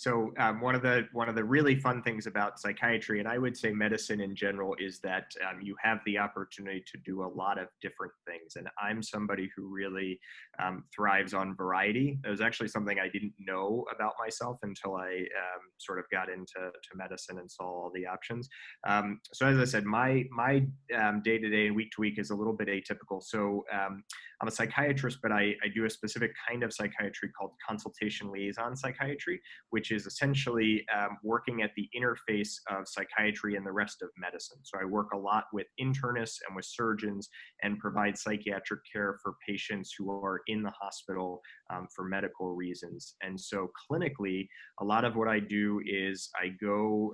One of the really fun things about psychiatry, and I would say medicine in general, is that you have the opportunity to do a lot of different things. And I'm somebody who really thrives on variety. It was actually something I didn't know about myself until I sort of got into medicine and saw all the options. So as I said, my day to day and week to week is a little bit atypical. So I'm a psychiatrist, but I do a specific kind of psychiatry called consultation liaison psychiatry, which is essentially working at the interface of psychiatry and the rest of medicine. So I work a lot with internists and with surgeons and provide psychiatric care for patients who are in the hospital for medical reasons. And so clinically, a lot of what I do is I go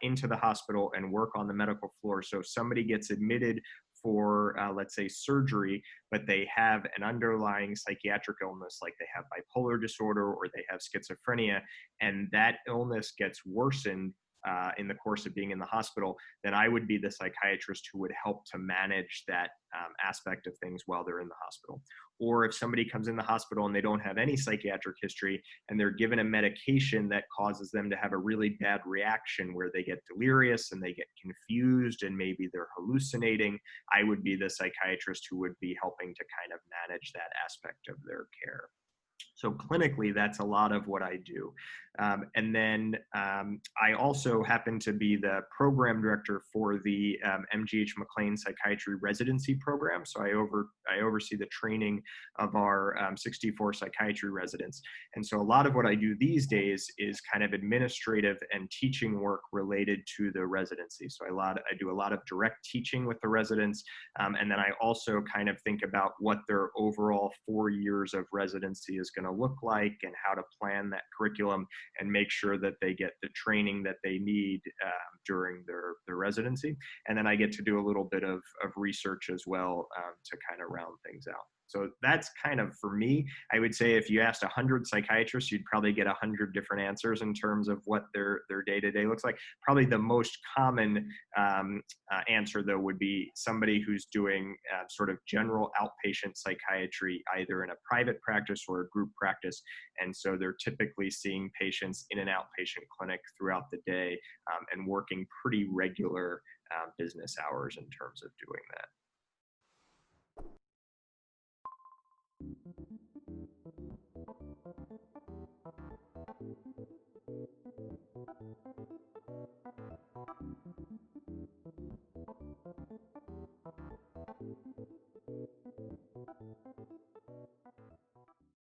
into the hospital and work on the medical floor. So if somebody gets admitted for, let's say, surgery, but they have an underlying psychiatric illness, like they have bipolar disorder or they have schizophrenia, and that illness gets worsened in the course of being in the hospital, then I would be the psychiatrist who would help to manage that aspect of things while they're in the hospital. Or if somebody comes in the hospital and they don't have any psychiatric history and they're given a medication that causes them to have a really bad reaction where they get delirious and they get confused and maybe they're hallucinating, I would be the psychiatrist who would be helping to kind of manage that aspect of their care. So clinically, that's a lot of what I do. And then I also happen to be the program director for the MGH McLean Psychiatry Residency Program. So I oversee the training of our 64 psychiatry residents. And so a lot of what I do these days is kind of administrative and teaching work related to the residency. So I do a lot of direct teaching with the residents. And then I also kind of think about what their overall 4 years of residency is going to look like and how to plan that curriculum and make sure that they get the training that they need during their residency. And then I get to do a little bit of research as well to kind of round things out. So that's kind of, for me, I would say if you asked 100 psychiatrists, you'd probably get 100 different answers in terms of what their day-to-day looks like. Probably the most common answer, though, would be somebody who's doing sort of general outpatient psychiatry, either in a private practice or a group practice. And so they're typically seeing patients in an outpatient clinic throughout the day and working pretty regular business hours in terms of doing that.